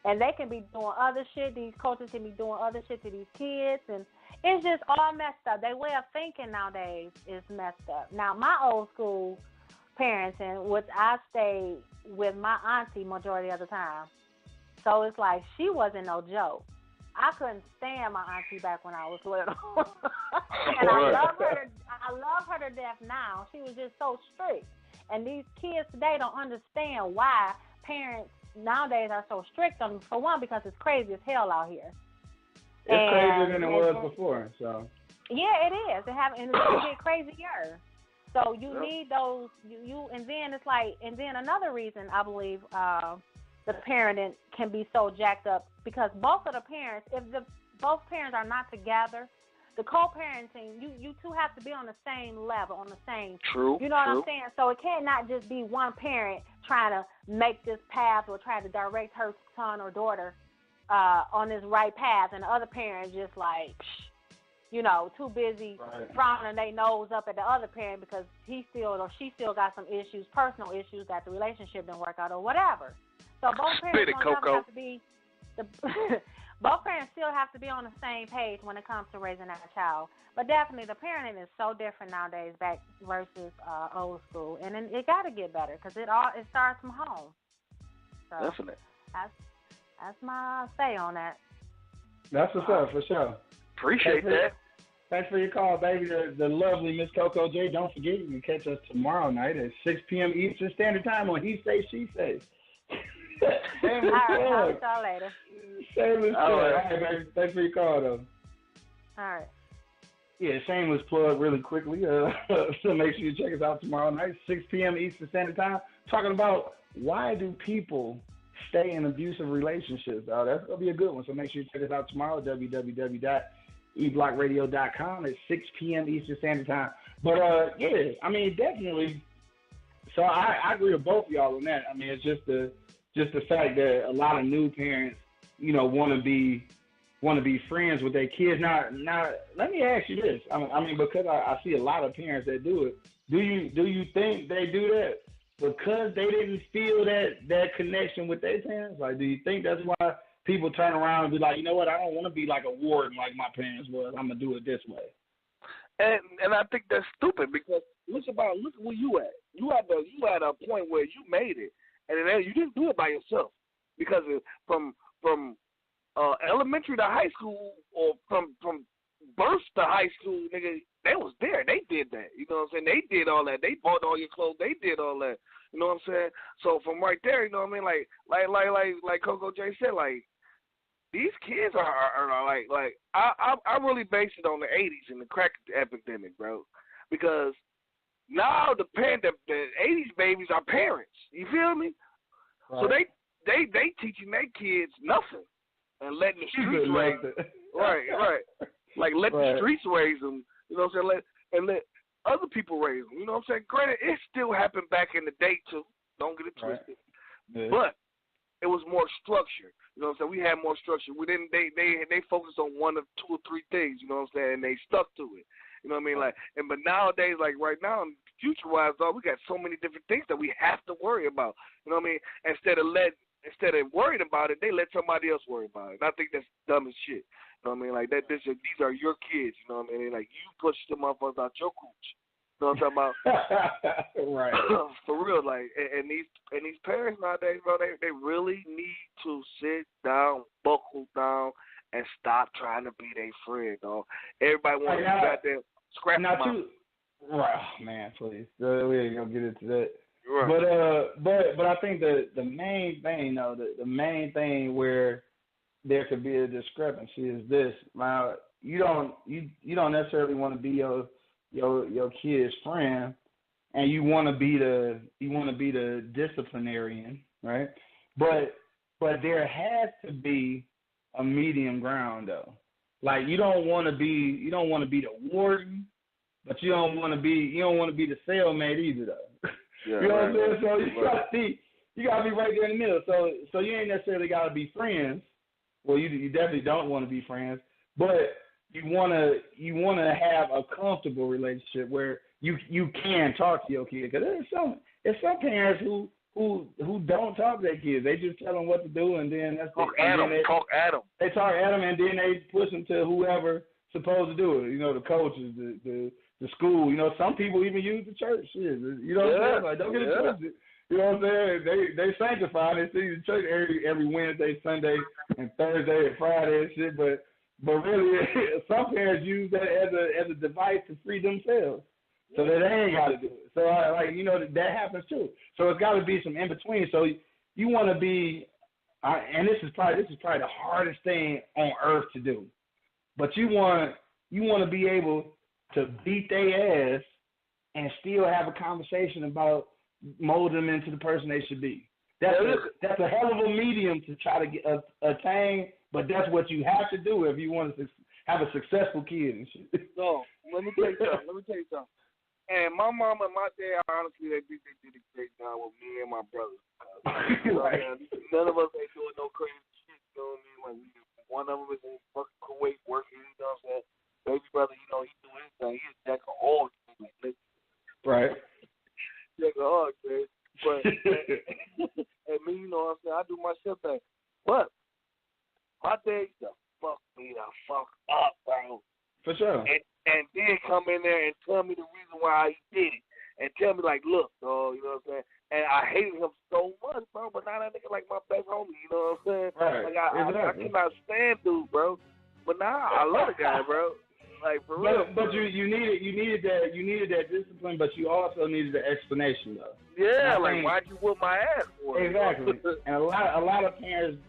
and they can be doing other shit. These coaches can be doing other shit to these kids, and it's just all messed up. Their way of thinking nowadays is messed up. Now, my old school parenting, which I stayed with my auntie majority of the time. So it's like she wasn't no joke. I couldn't stand my auntie back when I was little. And I love her to death now. She was just so strict. And these kids today don't understand why parents nowadays are so strict on them. For one, because it's crazy as hell out here. It's crazier than it was before. So yeah, it is. And it's going to get crazier. So you need those, and then it's like, and then another reason I believe the parenting can be so jacked up, because both of the parents, if both parents are not together, the co-parenting, you two have to be on the same level, on the same. True. You know what I'm saying? So it cannot just be one parent trying to make this path or try to direct her son or daughter on this right path, and the other parent just like, too busy frowning their nose up at the other parent because he still or she still got some issues, personal issues, that the relationship didn't work out or whatever. So both parents have to be both parents still have to be on the same page when it comes to raising that child. But definitely the parenting is so different nowadays back versus old school, and it got to get better because it starts from home. So definitely. That's my say on that. That's what's up, for sure. Appreciate that. Thanks for your call, baby. The lovely Miss Coco J. Don't forget, you can catch us tomorrow night at 6 p.m. Eastern Standard Time on He Say, She Say. All right, I'll talk later. Shameless plug. All right, baby. Thanks for your call, though. All right. Yeah, shameless plug really quickly. So make sure you check us out tomorrow night, 6 p.m. Eastern Standard Time, talking about why do people stay in abusive relationships. That's going to be a good one. So make sure you check us out tomorrow, www.eblockradio.com. eblockradio.com at 6 p.m. Eastern Standard Time. But yeah, I mean, definitely. So I agree with both of y'all on that. I mean, it's just the fact that a lot of new parents, you know, want to be friends with their kids. Now, let me ask you this. I mean, because I see a lot of parents that do it. Do you think they do that because they didn't feel that connection with their parents? Like, do you think that's why people turn around and be like, you know what, I don't want to be like a warden like my parents was. I'm gonna do it this way. And I think that's stupid because look at where you at. You at a point where you made it, and then you didn't do it by yourself because from elementary to high school or from birth to high school, nigga, they was there. They did that. You know what I'm saying? They did all that. They bought all your clothes. They did all that. You know what I'm saying? So from right there, you know what I mean? Like Coco J said, like these kids are like I really base it on the 80s and the crack epidemic, bro, because now the 80s babies are parents. You feel me? Right. So they teaching their kids nothing and letting the streets raise them. Right. Like let the streets raise them. You know what I'm saying? Let other people raise them. You know what I'm saying? Granted, it still happened back in the day too. Don't get it twisted. Yeah. But it was more structured. You know what I'm saying? We had more structure. We didn't. They focused on one or two or three things. You know what I'm saying? And they stuck to it. You know what I mean? Like, but nowadays, like right now, future-wise, dog, we got so many different things that we have to worry about. You know what I mean? Instead of worrying about it, they let somebody else worry about it. And I think that's dumb as shit. You know what I mean? Like these are your kids. You know what I mean? Like you push the motherfuckers out your cooch. You know what I'm talking about? Right. For real, like, and these parents nowadays, bro, they really need to sit down, buckle down, and stop trying to be their friend, dog. Everybody wants to be out there scrap them out. Right, oh, man, please. We ain't gonna get into that. Right. But I think the main thing, though, the main thing where there could be a discrepancy is this. Now, you don't necessarily want to be your kid's friend, and you want to be the disciplinarian, right? But there has to be a medium ground, though. Like you don't want to be the warden, but you don't want to be the cellmate either, though. Yeah, you know what I'm saying? So you gotta be right there in the middle. So you ain't necessarily gotta be friends. Well, you definitely don't want to be friends, but you wanna have a comfortable relationship where you can talk to your kid. Because there's some parents who don't talk to their kids. They just tell them what to do, and then that's talk at them. They talk at them, and then they push them to whoever supposed to do it. You know, the coaches, the school. You know, some people even use the church. Shit, you know what I'm saying? Like, don't get it twisted. You know what I'm saying? They sanctify. They see the church every Wednesday, Sunday, and Thursday and Friday and shit. But really, some parents use that as a device to free themselves, so that they ain't got to do it. So that happens too. So it's got to be some in between. So you want to be, and this is probably the hardest thing on earth to do, but you want to be able to beat their ass and still have a conversation about mold them into the person they should be. That's a hell of a medium to try to attain, but that's what you have to do if you want to have a successful kid and shit. No, let me tell you something. And my mom and my dad, honestly, they did a great job with me and my brother. Right. None of us ain't doing no crazy shit, you know what I mean? Like, one of them is in fucking Kuwait working, you know what I'm saying? Baby brother, you know, he do his thing. He's a jack of all things. Right. Jack of all things. But, and me, you know what I'm saying? I do my shit thing. But my dad used to fuck me the fuck up, bro. For sure. And then come in there and tell me the reason why he did it. And tell me, like, look, dog, you know what I'm saying? And I hated him so much, bro, but now that nigga like my best homie, you know what I'm saying? Right. Like, I cannot stand dude, bro. But now I love the guy, bro. Like, for real. But you needed that discipline, but you also needed the explanation, though. Yeah, like, why'd you whoop my ass for? Exactly. And a lot of parents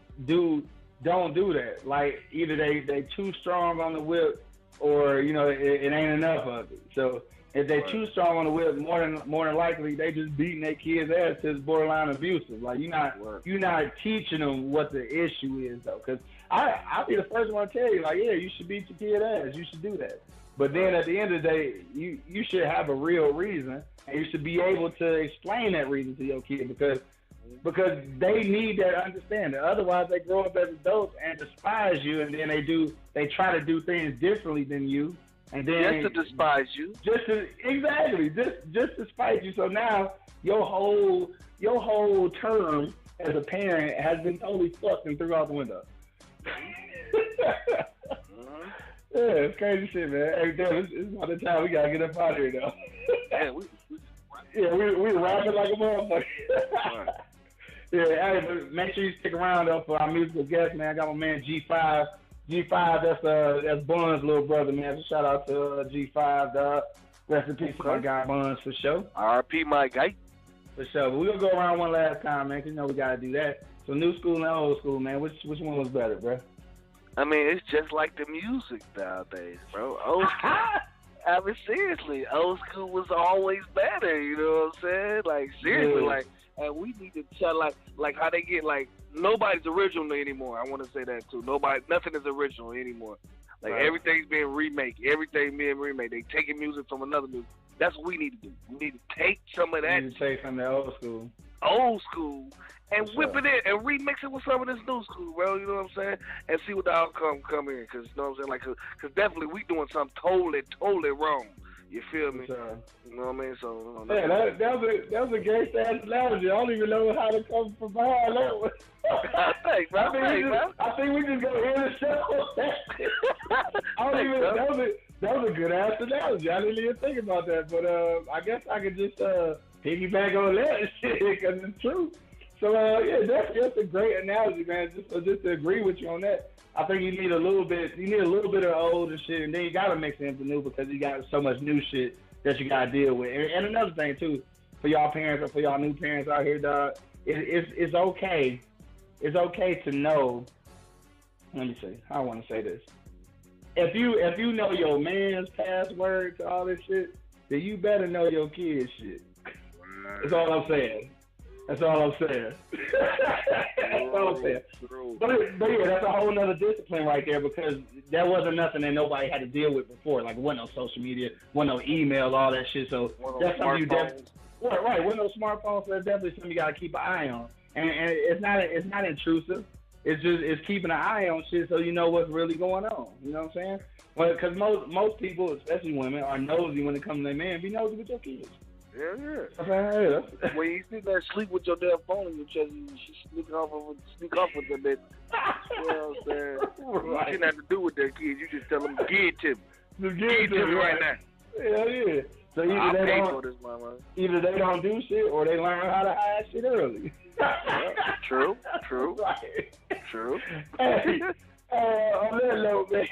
don't do that. Like, either they too strong on the whip, or, you know, it ain't enough of it. So If they're too strong on the whip, more than likely they just beating their kids' ass to it's borderline abusive. Like you're not teaching them what the issue is though. Because I'll be the first one to tell you, like, yeah, you should beat your kid ass. You should do that. But then at the end of the day, you should have a real reason, and you should be able to explain that reason to your kid because they need that understanding. Otherwise, they grow up as adults and despise you, and then they try to do things differently than you, and then just to despise you, just to spite you. So now your whole term as a parent has been totally fucked and threw out the window. Yeah, it's crazy shit, man. Hey, damn, it's about the time we gotta get up out of here, though. we rapping like a motherfucker. Right. Yeah, hey, but make sure you stick around though for our musical guest, man. I got my man G5. G5, that's Bun's little brother, man. So shout out to G5, dog. Rest in peace to my guy Buns for sure. R.I.P. my guy. For sure. But we're gonna go around one last time, man, because you know we gotta do that. So new school and old school, man. Which one was better, bro? I mean, it's just like the music nowadays, bro. Old school. I mean, seriously, old school was always better. You know what I'm saying? Like seriously, like, and we need to tell like how they get like nobody's original anymore. I want to say that too. Nothing is original anymore. Like everything's being remade. Everything being remade. They taking music from another music. That's what we need to do. We need to take some of that. You need to take some of the old school, and whip it in and remix it with some of this new school, bro. You know what I'm saying? And see what the outcome come in. Cause you know what I'm saying? Like, cause definitely we doing something totally wrong. You feel me? Sure. You know what I mean? So yeah, that was a great ass analogy. I don't even know how to come from behind that one. Thanks, bro. I think we just go end the show. That was a good ass analogy. I didn't even think about that, but I guess I could just piggyback on that shit because it's true. So yeah, that's a great analogy, man. Just to agree with you on that. I think you need a little bit of old and shit, and then you gotta mix in the new because you got so much new shit that you gotta deal with. And another thing too, for y'all parents or for y'all new parents out here, dog, it's okay. It's okay to know. Let me see. I want to say this. If you know your man's password to all this shit, then you better know your kid's shit. That's all I'm saying. But yeah, that's a whole nother discipline right there because that wasn't nothing that nobody had to deal with before. Like, wasn't no social media, wasn't no email, all that shit. So that's something you definitely wasn't no smartphones. So that's definitely something you gotta keep an eye on. And it's not intrusive. It's keeping an eye on shit so you know what's really going on. You know what I'm saying? Well, because most people, especially women, are nosy when it comes to their man. Be nosy with your kids. Yeah. When you sit there sleep with your damn phone in your chest, you sneak off with that bitch. You know what I'm saying? You shouldn't have to do with that kid. You just tell them, give it to me. Give it to me right now. Hell yeah. So either they don't do shit or they learn how to hide shit early. True. Right. True. Hey, on that note, man,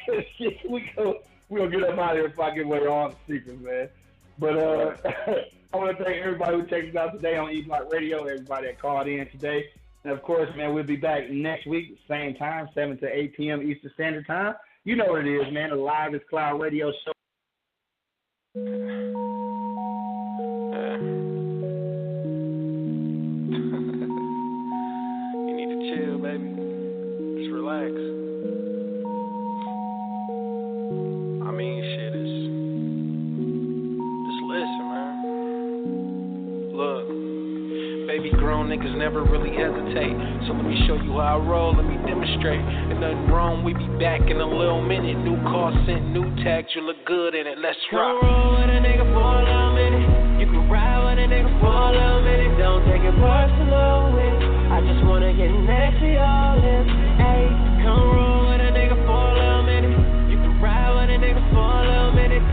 we gonna get up out of here if I give away all the secrets, man. But I want to thank everybody who checked us out today on E-Block Radio, everybody that called in today. And, of course, man, we'll be back next week, same time, 7 to 8 p.m. Eastern Standard Time. You know what it is, man, the Live is Cloud Radio Show. You need to chill, baby. Just relax. I mean, shit is... Listen, man. Look, baby, grown niggas never really hesitate. So let me show you how I roll, let me demonstrate. Ain't nothing wrong, we be back in a little minute. New car sent, new tags, you look good in it, let's rock. Don't roll with a nigga for a little minute. You can ride with a nigga for a little minute. Don't take it personal, I just wanna get next to your lips. Ayy, come roll with a nigga for a little minute. You can ride with a nigga for a little minute.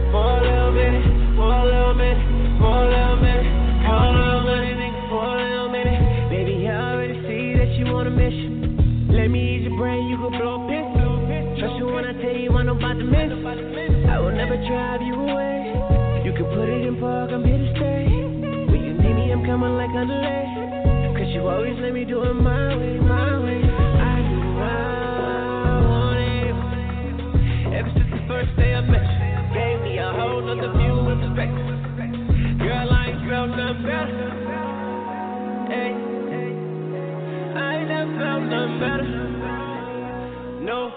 For a little minute, for a little minute, for a little minute, for a little minute, nigga, for a little minute. Baby, I already see that you on a mission. Let me ease your brain, you can blow a pistol. Trust you when I tell you I'm about to miss. I will never drive you away. You can put it in park, I'm here to stay. When you need me, I'm coming like underlay. Cause you always let me do it my way, my way. I do what I want it. Ever since the first day I met you, gave me a whole nother nothing better. No.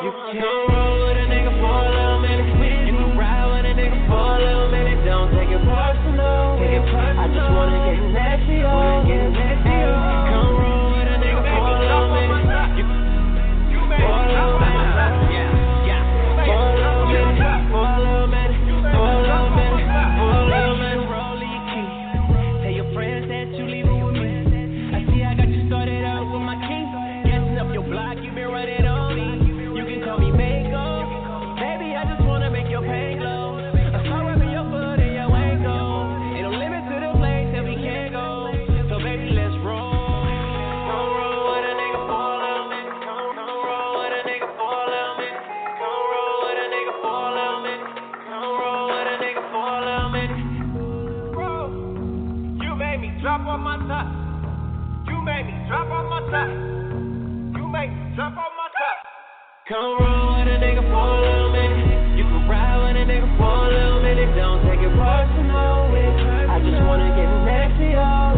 You can roll with a nigga for a little minute. You can ride with a nigga for a little minute. Don't take it personal. I just wanna get next to you. Come roll with a nigga for a little minute. You for a little minute. For a little minute. For a little minute. For a little minute. For a little minute. Roll your key. Tell your friends that you leaving with me. I see I got you started out with my king. Gassing up your block, you been running on me. You can call me Mako. Baby, I just wanna make your pain glow. I saw rubbing your foot and your ankle. Ain't no limit to the place that we can't go. So baby, let's roll. Come roll with a nigga for a little minute. Come roll with a nigga for a little minute. Come roll with a nigga for a little minute. Come roll with a nigga for a little minute. Bro, you made me drop on my top. You made me drop on my top. You made me drop on my top. Come roll with a nigga for a little minute. You can ride with a nigga for a little minute. Don't take it personal. I just wanna get next to you.